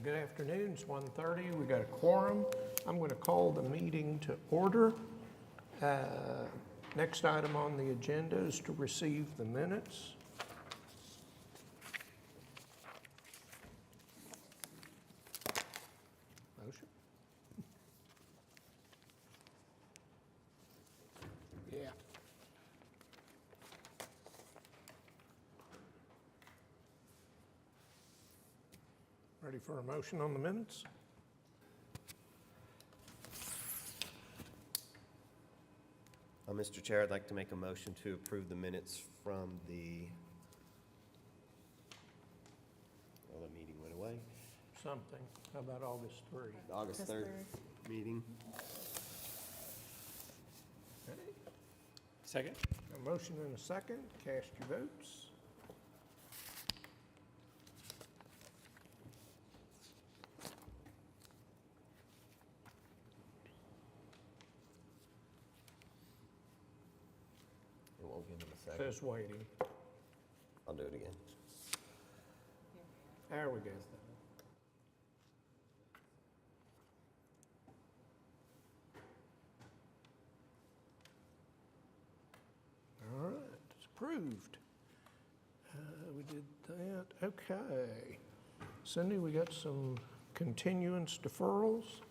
Good afternoon, it's 1:30, we got a quorum. I'm going to call the meeting to order. Next item on the agenda is to receive the minutes. Motion? Yeah. Ready for a motion on the minutes? Mr. Chair, I'd like to make a motion to approve the minutes from the meeting went away, Something. How about August 3? August 3rd meeting. Okay. Second? A motion and a second. Cast your votes. It won't give him a second. Says waiting. I'll do it again. There we go. All right, it's approved. We did that. Okay. Cindy, we got some continuance deferrals.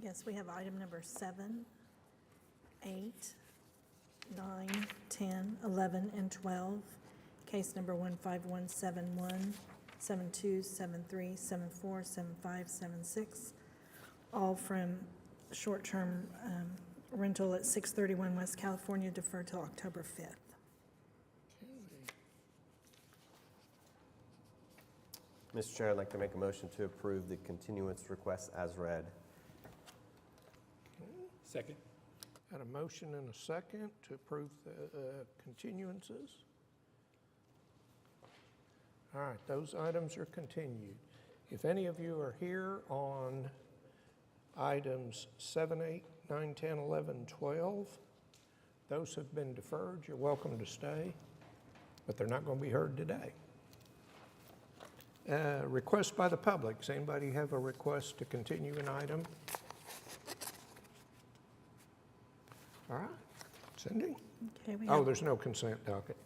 Yes, we have item number 7, 8, 9, 10, 11, and 12. Case number 15171, 72, 73, 74, 75, 76, all from short-term rental at 631 West California, deferred till October 5th. Mr. Chair, I'd like to make a motion to approve the continuance request as read. Second? Got a motion and a second to approve the continuances. All right, those items are continued. If any of you are here on items 7, 8, 9, 10, 11, 12, those have been deferred. You're welcome to stay, but they're not going to be heard today. Request by the public. Does anybody have a request to continue an item? All right, Cindy? Okay, we Oh, have there's no consent docket.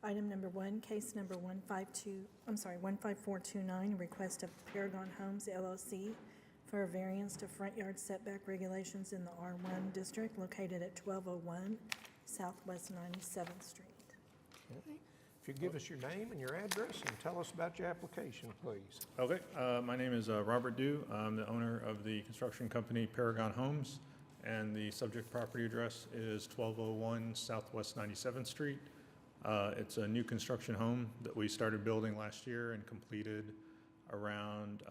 item number 1, case number 15429, request of Paragon Homes LLC for a variance to front yard setback regulations in the R1 district located at 1201 Southwest 97th Street. Okay. If you give us your name and your address and tell us about your application, please. Okay, my name is Robert Dew. I'm the owner of the construction company Paragon Homes, and the subject property address is 1201 Southwest 97th Street. It's a new construction home that we started building last year and completed around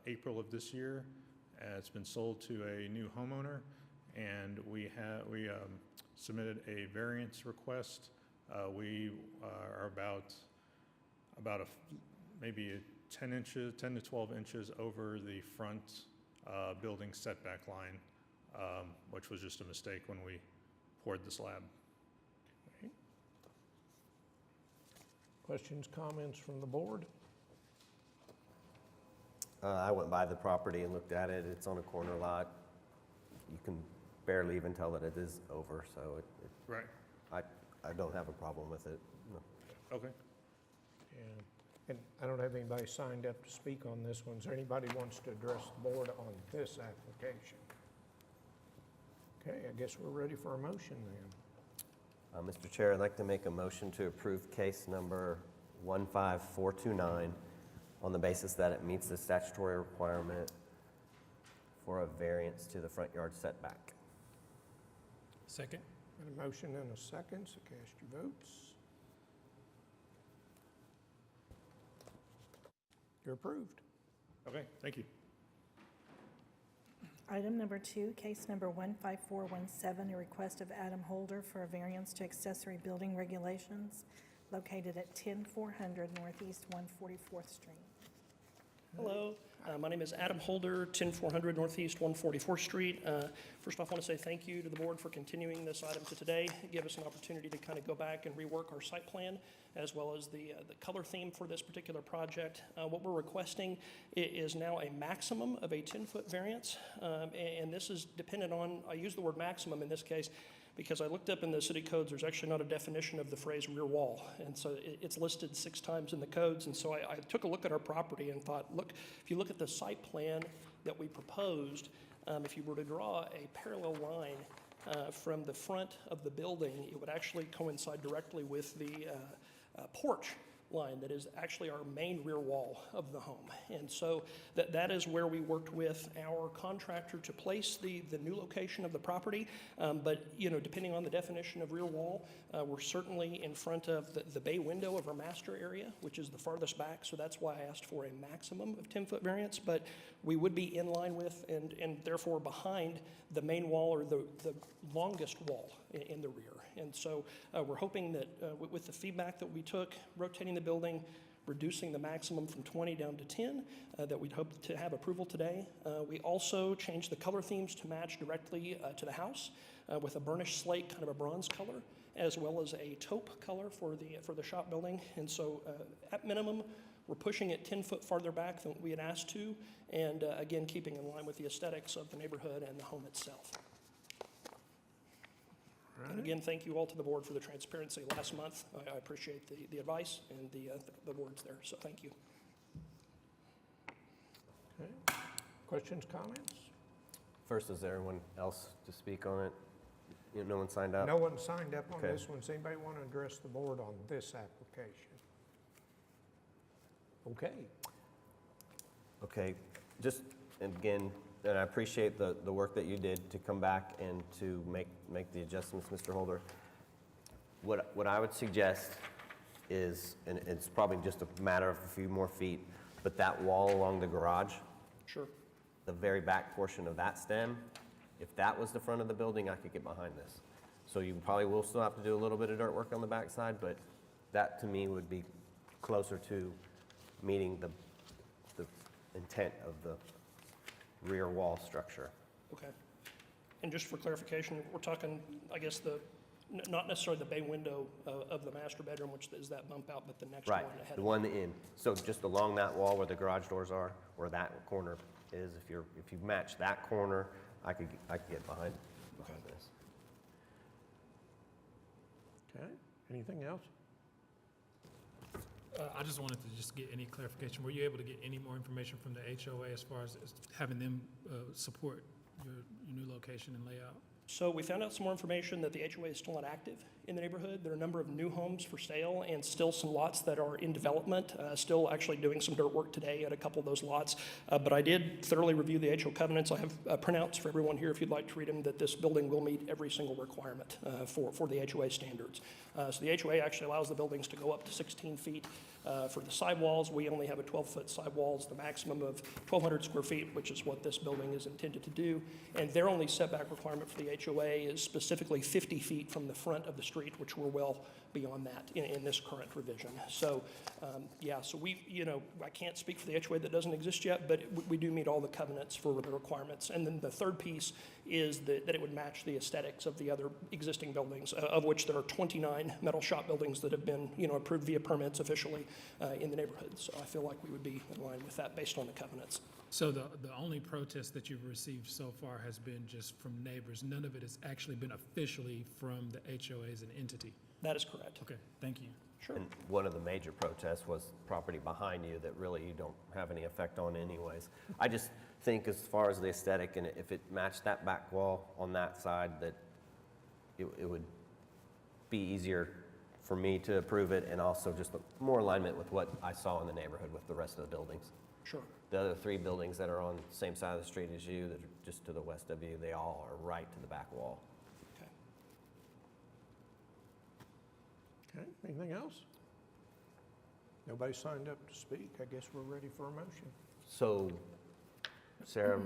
April of this year. It's been sold to a new homeowner, and we submitted a variance request. We are about maybe 10 to 12 inches over the front building setback line, which was just a mistake when we poured the slab. Okay. Questions, comments from the board? I went by the property and looked at it. It's on a corner lot. You can barely even tell that it is over, so Right. I don't have a problem with it. No. Okay. Yeah. And I don't have anybody signed up to speak on this one. Is there anybody who wants to address the board on this application? Okay, I guess we're ready for a motion then. Mr. Chair, I'd like to make a motion to approve case number 15429 on the basis that it meets the statutory requirement for a variance to the front yard setback. Second? Got a motion and a second, so cast your votes. You're approved. Okay, thank you. Item number 2, case number 15417, a request of Adam Holder for a variance to accessory building regulations located at 10400 Northeast 144th Street. Hello. My name is Adam Holder, 10400 Northeast 144th Street. First off, I want to say thank you to the board for continuing this item to today. Give us an opportunity to kind of go back and rework our site plan, as well as the color theme for this particular project. What we're requesting is now a maximum of a 10-foot variance, and this is dependent on, I use the word maximum in this case, because I looked up in the city codes, there's actually not a definition of the phrase rear wall. And so it's listed 6 times in the codes. And so I took a look at our property and thought, look, if you look at the site plan that we proposed, if you were to draw a parallel line from the front of the building, it would actually coincide directly with the porch line that is actually our main rear wall of the home. And so that is where we worked with our contractor to place the new location of the property. But, you know, depending on the definition of rear wall, we're certainly in front of the bay window of our master area, which is the farthest back. So that's why I asked for a maximum of 10-foot variance. But we would be in line with and therefore behind the main wall, or the longest wall in the rear. And so we're hoping that with the feedback that we took, rotating the building, reducing the maximum from 20 down to 10, that we'd hope to have approval today. We also changed the color themes to match directly to the house with a burnished slate, kind of a bronze color, as well as a taupe color for the shop building. And so at minimum, we're pushing it 10 foot farther back than we had asked to, and again, keeping in line with the aesthetics of the neighborhood and the home itself. And again, thank you all to the board for the transparency last month. I appreciate the advice and the words there, so thank you. Okay. Questions, comments? First, is there anyone else to speak on it? You know, no one signed up? No one signed up on Okay. this one. Does anybody want to address the board on this application? Okay. Okay, just, and again, and I appreciate the work that you did to come back and to make the adjustments, Mr. Holder. What I would suggest is, and it's probably just a matter of a few more feet, but that wall along the garage, Sure. the very back portion of that stem, if that was the front of the building, I could get behind this. So you probably will still have to do a little bit of dirt work on the backside, but that to me would be closer to meeting the intent of the rear wall structure. Okay. And just for clarification, we're talking, I guess, not necessarily the bay window of the master bedroom, which is that bump out, but the next one Right, ahead the of it. one in. So just along that wall where the garage doors are, where that corner is, if you match that corner, I could get behind this. Okay. Anything else? I just wanted to just get any clarification. Were you able to get any more information from the HOA as far as having them support your new location and layout? So we found out some more information that the HOA is still not active in the neighborhood. There are a number of new homes for sale and still some lots that are in development, still actually doing some dirt work today at a couple of those lots. But I did thoroughly review the HO covenants. I have printouts for everyone here if you'd like to read them, that this building will meet every single requirement for the HOA standards. So the HOA actually allows the buildings to go up to 16 feet. For the sidewalls, we only have a 12-foot sidewalls, the maximum of 1,200 square feet, which is what this building is intended to do. And their only setback requirement for the HOA is specifically 50 feet from the front of the street, which we're well beyond that in this current revision. So, yeah, so I can't speak for the HOA that doesn't exist yet, but we do meet all the covenants for the requirements. And then the third piece is that it would match the aesthetics of the other existing buildings, of which there are 29 metal shop buildings that have been, approved via permits officially in the neighborhood. So I feel like we would be in line with that based on the covenants. So the only protest that you've received so far has been just from neighbors. None of it has actually been officially from the HOA as an entity. That is correct. Okay, thank you. Sure. And one of the major protests was property behind you that really you don't have any effect on anyways. I just think as far as the aesthetic, and if it matched that back wall on that side, that it would be easier for me to approve it, and also just more alignment with what I saw in the neighborhood with the rest of the buildings. Sure. The other 3 buildings that are on the same side of the street as you, that are just to the west of you, they all are right to the back wall. Okay. Okay. Anything else? Nobody signed up to speak. I guess we're ready for a motion. So, Sarah,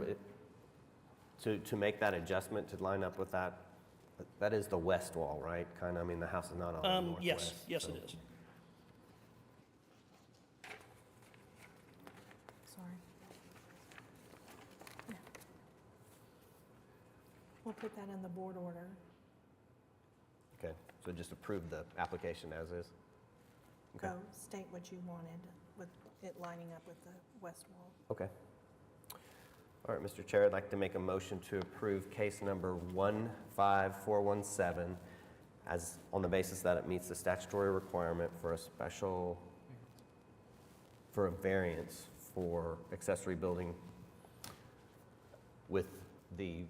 to make that adjustment to line up with that, that is the west wall, right? Kind of, I mean, the house is not on the northwest. Yes, so- it is. Sorry. We'll put that in the board order. Okay, so just approve the application as is? Okay. Go state what you wanted with it lining up with the west wall. Okay. All right, Mr. Chair, I'd like to make a motion to approve case number 15417 as, on the basis that it meets the statutory requirement for a variance for accessory building with the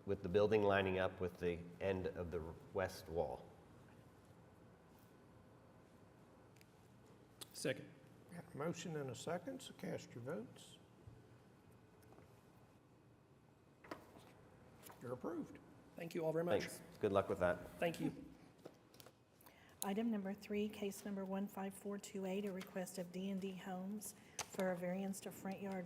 with the building lining up with the end of the west wall. Second. Got a motion and a second, so cast your votes. You're approved. Thank you all very much. Thanks. Good luck with that. Thank you. Item number 3, case number 15428, a request of D&D Homes for a variance to front yard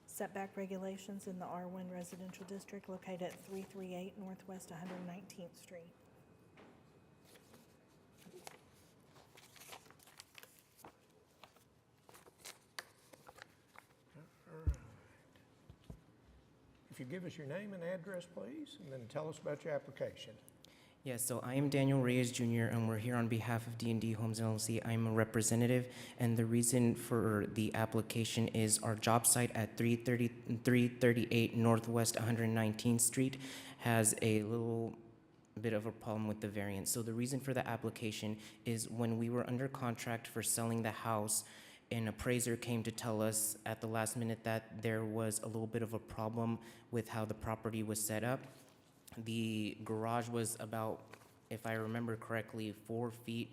setback regulations in the R1 residential district located at 338 Northwest 119th Street. If you give us your name and address, please, and then tell us about your application. Yes, so I am Daniel Reyes Jr., and we're here on behalf of D&D Homes LLC. I'm a representative, and the reason for the application is our job site at 338 Northwest 119th Street has a little bit of a problem with the variance. So the reason for the application is when we were under contract for selling the house, an appraiser came to tell us at the last minute that there was a little bit of a problem with how the property was set up. The garage was about, if I remember correctly, 4 feet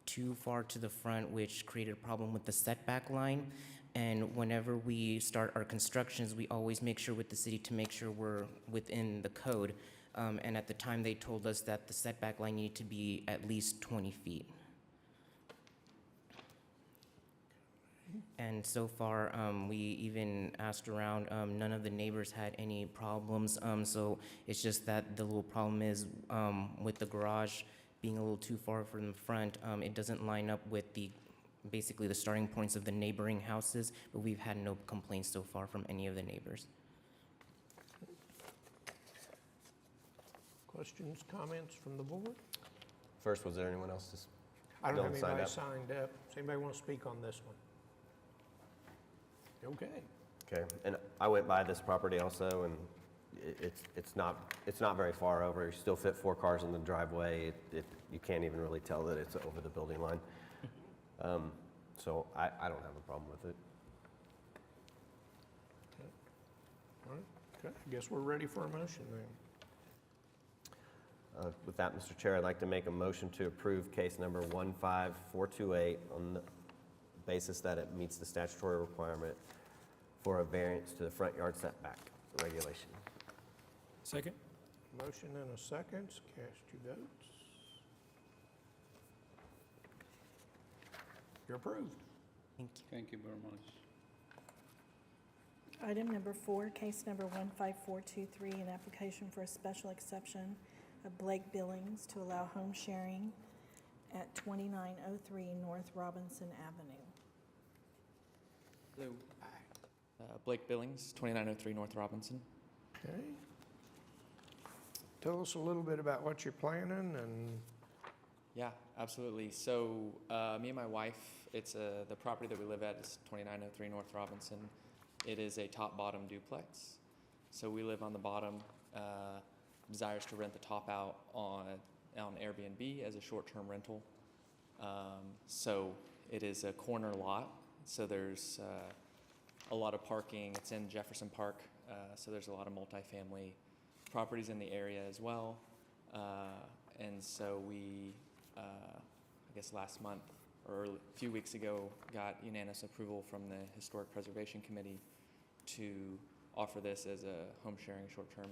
too far to the front, which created a problem with the setback line. And whenever we start our constructions, we always make sure with the city to make sure we're within the code. And at the time, they told us that the setback line needed to be at least 20 feet. And so far, we even asked around, none of the neighbors had any problems. So it's just that the little problem is with the garage being a little too far from the front, it doesn't line up with basically the starting points of the neighboring houses, but we've had no complaints so far from any of the neighbors. Questions, comments from the board? First, was there anyone else? I don't have Don't sign anybody up. signed up. Does anybody want to speak on this one? Okay. Okay, and I went by this property also, and it's not very far over. You still fit 4 cars in the driveway. You can't even really tell that it's over the building line. So I don't have a problem with it. All right. Okay. I guess we're ready for a motion then. With that, Mr. Chair, I'd like to make a motion to approve case number 15428 on the basis that it meets the statutory requirement for a variance to the front yard setback regulation. Second. Motion and a second. Cast your votes. You're approved. Thank you. Thank you very much. Item number 4, case number 15423, an application for a special exception of Blake Billings to allow home sharing at 2903 North Robinson Avenue. Hello. Blake Billings, 2903 North Robinson. Okay. Tell us a little bit about what you're planning and Yeah, absolutely. So me and my wife, it's the property that we live at is 2903 North Robinson. It is a top-bottom duplex. So we live on the bottom, desires to rent the top out on Airbnb as a short-term rental. So it is a corner lot. So there's a lot of parking. It's in Jefferson Park, so there's a lot of multifamily properties in the area as well. And so we, I guess last month or a few weeks ago, got unanimous approval from the Historic Preservation Committee to offer this as a home sharing short-term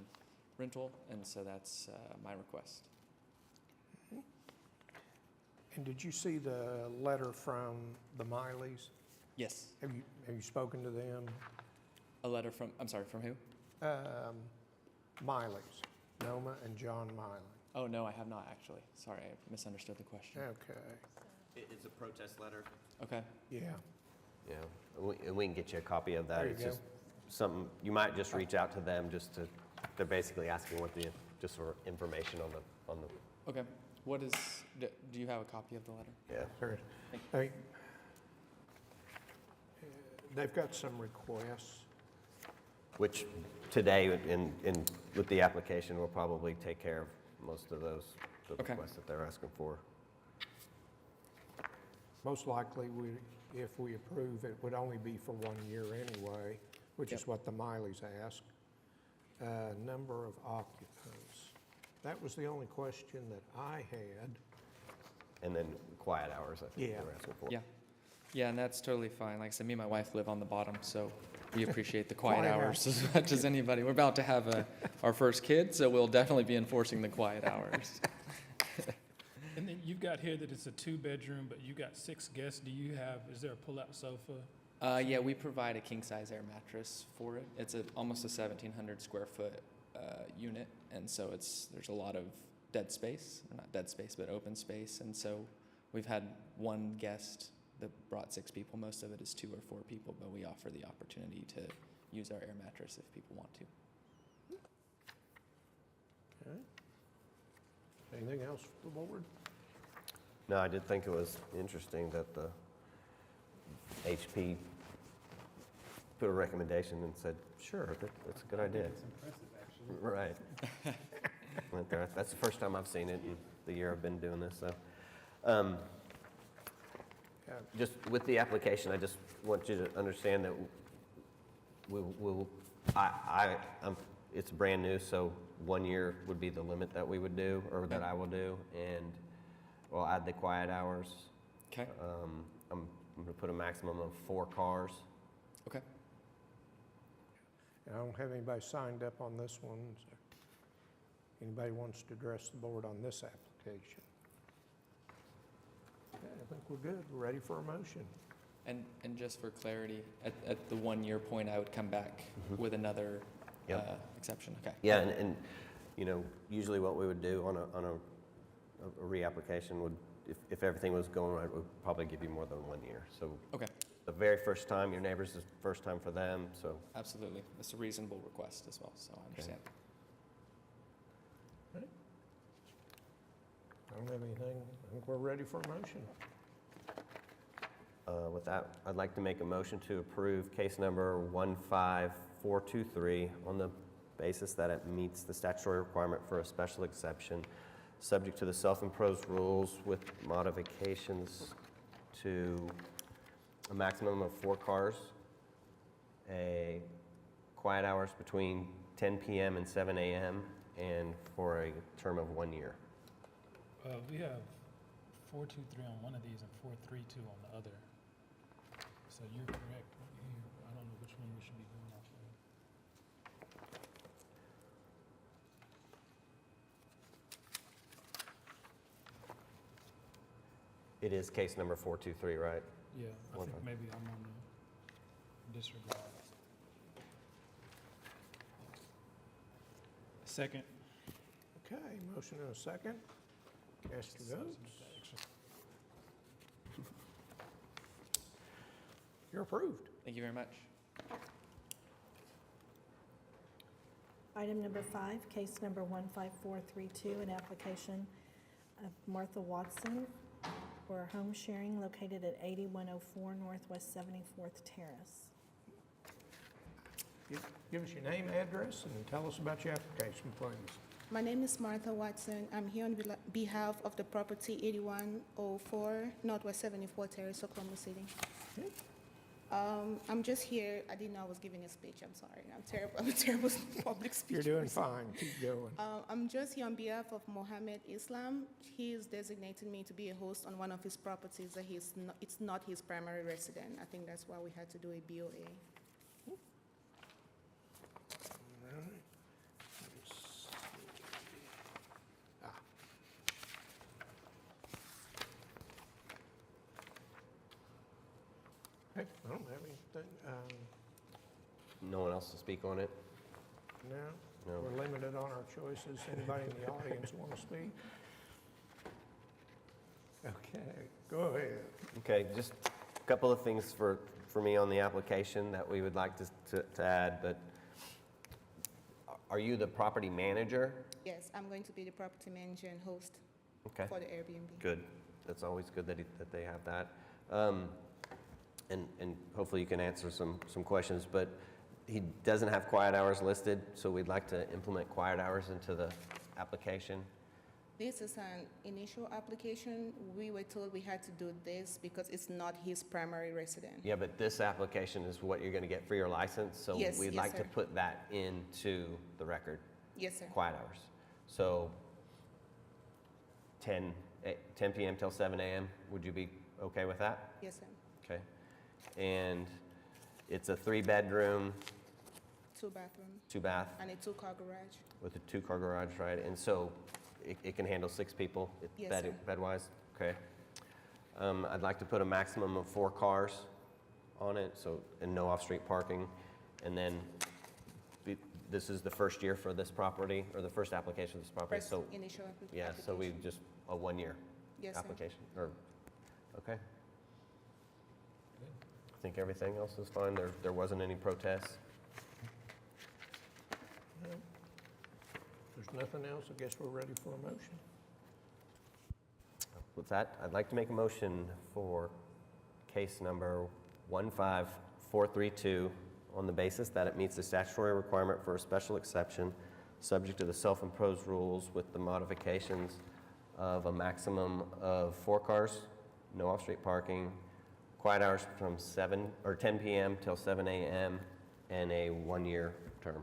rental, and so that's my request. And did you see the letter from the Mileys? Yes, Have you spoken to them? a letter from, I'm sorry, from who? Mileys, Noma and John Miley. Oh, no, I have not actually. Sorry, I misunderstood the question. Okay, It's a protest letter. Okay, yeah. Yeah, and we can get you a copy of that. There you It's go. just something, you might just reach out to them just to They're basically asking what the, just for information on the, Okay. What is, do you have a copy of the letter? yeah. There- they- They've got some requests. Which today, with the application, will probably take care of most of those, the Okay. requests that they're asking for. Most likely, if we approve, it would only be for 1 year anyway, which is Yep. what the Mileys asked. Number of occupants. That was the only question that I had. And then quiet hours, I think Yeah. they're asking for. Yeah. Yeah, and that's totally fine. Like I said, me and my wife live on the bottom, so we appreciate the quiet Quiet hours as much as anybody. We're about to have our first kid, so we'll definitely be enforcing the quiet hours. And then you've got here that it's a 2-bedroom, but you got 6 guests. Is there a pull-out sofa? Yeah, we provide a king-size air mattress for it. It's almost a 1,700 square foot unit, and so there's a lot of dead space, or not dead space, but open space. And so we've had one guest that brought 6 people. Most of it is 2 or 4 people, but we offer the opportunity to use our air mattress if people want to. Okay. Anything else for the board? No, I did think it was interesting that the HP put a recommendation and said, sure, that's a good idea. It's impressive, actually. Right. Went there. That's the first time I've seen it in the year I've been doing this, so. Yeah. Just with the application, I just want you to understand that it's brand new, so 1 year would be the limit that we would do, or that I will do, and we'll add the quiet hours. Okay. I'm gonna put a maximum of 4 cars. Okay. I don't have anybody signed up on this one. So anybody wants to address the board on this application? Okay, I think we're good. We're ready for a motion. And just for clarity, at the 1 year point, I would come back with another Yep. exception. Okay. Yeah, and you know, usually what we would do on a reapplication would, if everything was going right, we'd probably give you more than 1 year. So Okay. the very first time, your neighbors is the first time for them, so. Absolutely. It's a reasonable request as well, so I understand. I don't have anything. I think we're ready for a motion. With that, I'd like to make a motion to approve case number 15423 on the basis that it meets the statutory requirement for a special exception, subject to the self-imposed rules with modifications to a maximum of 4 cars, a quiet hours between 10 p.m. and 7 a.m., and for a term of 1 year. We have 423 on one of these and 432 on the other. So you're correct. I don't know which one we should be going off of. It is case number 423, right? Yeah, I One think time. maybe I'm on the disregard. Second. Okay, motion and a second. Cast your votes. You're approved. Thank you very much. Item number 5, case number 15432, an application of Martha Watson for a home sharing located at 8104 Northwest 74th Terrace. Give us your name, address, and tell us about your application, please. My name is Martha Watson. I'm here on behalf of the property 8104 Northwest 74 Terrace, Oklahoma City. Okay. I'm just here. I didn't know I was giving a speech. I'm sorry. I'm a terrible public speaker. You're doing fine. Keep going. I'm just here on behalf of Mohammed Islam. He has designated me to be a host on one of his properties that it's not his primary resident. I think that's why we had to do a BOA. All right. Let's see. Hey, I don't have anything. No one else to speak on it? No, No. we're limited on our choices. Anybody in the audience want to speak? Okay, go ahead. Okay, just a couple of things for me on the application that we would like to add, but are you the property manager? Yes, I'm going to be the property manager and host Okay, for the Airbnb. good. That's always good that, that they have that. And hopefully you can answer some questions, but he doesn't have quiet hours listed, so we'd like to implement quiet hours into the application. This is an initial application. We were told we had to do this because it's not his primary residence. Yeah, but this application is what you're gonna get for your license, so Yes, we'd yes, like to sir. put that into the record, Yes, sir. quiet hours. So 10 p.m. till 7 a.m., would you be okay with that? Yes, sir. Okay. And it's a 3-bedroom, 2 bathrooms 2-bath and a 2-car garage. with a 2-car garage, right? And so it can handle 6 people, Yes, bed, sir. bed-wise? Okay. I'd like to put a maximum of 4 cars on it, so, and no off-street parking. And then this is the first year for this property, or the first application of this property, First so, initial yeah, so we just, a 1-year Yes, sir. application, or, okay. I think everything else is fine, there wasn't any protests. No. If there's nothing else, I guess we're ready for a motion. With that, I'd like to make a motion for case number 15432 on the basis that it meets the statutory requirement for a special exception, subject to the self-imposed rules with the modifications of a maximum of 4 cars, no off-street parking, quiet hours from 10 p.m. till 7 a.m., and a 1-year term.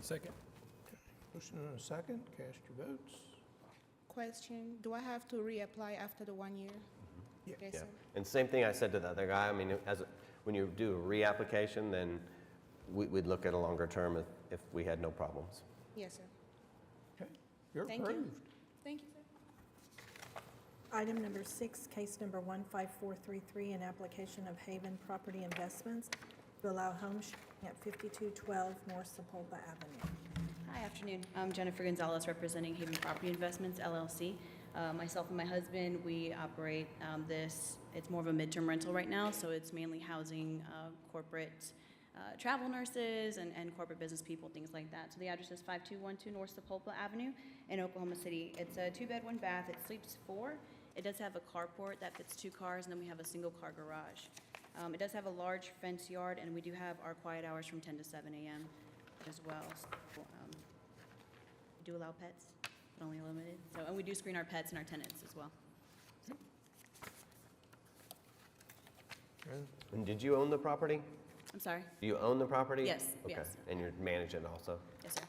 Second. Motion and a second, cast your votes. Question, do I have to reapply after the 1 year? Yeah. Yes, Yeah. sir. And same thing I said to the other guy, I mean, when you do a reapplication, then we'd look at a longer term if we had no problems. Yes, sir. Okay, you're Thank you. approved. Thank you, sir. Item number 6, case number 15433, an application of Haven Property Investments to allow home sharing at 5212 North Sepulpa Avenue. Hi, afternoon. I'm Jennifer Gonzalez, representing Haven Property Investments, LLC. Myself and my husband, we operate this, it's more of a midterm rental right now, so it's mainly housing corporate travel nurses and corporate business people, things like that. So the address is 5212 North Sepulpa Avenue in Oklahoma City. It's a 2-bed, 1-bath. It sleeps 4. It does have a carport that fits 2 cars, and then we have a single-car garage. It does have a large fence yard, and we do have our quiet hours from 10 to 7 a.m. as well. So, we do allow pets, but only limited. So, and we do screen our pets and our tenants as well. Okay. And did you own the property? I'm sorry? Do you own the property? Yes, Okay. yes. And you're managing it also? Yes, sir.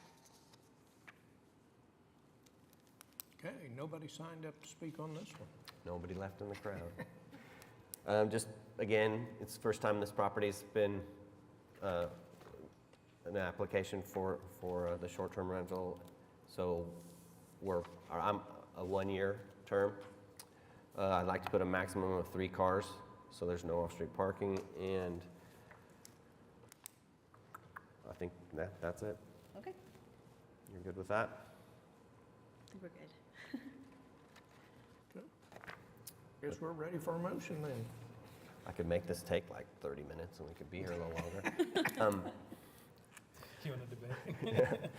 Okay, nobody signed up to speak on this one. Nobody left in the crowd. Just, again, it's the first time this property's been an application for the short-term rental. So I'm a 1-year term. I'd like to put a maximum of 3 cars, so there's no off-street parking, and I think that's it. Okay, You're good with that? I think we're good. Guess we're ready for a motion then. I could make this take like 30 minutes, and we could be here a little longer. You want to debate?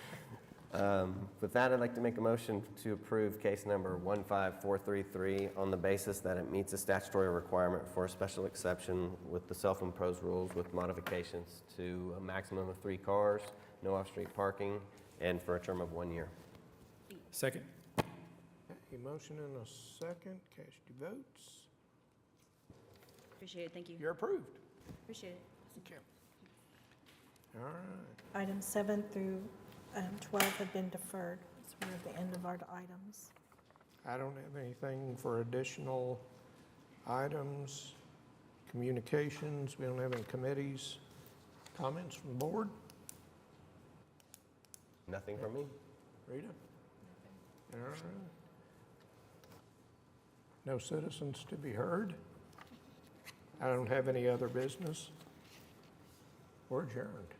With that, I'd like to make a motion to approve case number 15433 on the basis that it meets a statutory requirement for a special exception with the self-imposed rules with modifications to a maximum of 3 cars, no off-street parking, and for a term of 1 year. Second. Okay, a motion and a second, cast your votes. Appreciate it, thank you. You're approved. Appreciate it. Thank you. All right. Items 7 through 12 have been deferred, so we're at the end of our items. I don't have anything for additional items, communications. We don't have any committees. Comments from the board? Nothing from me? Rita? All right. No citizens to be heard? I don't have any other business. We're adjourned.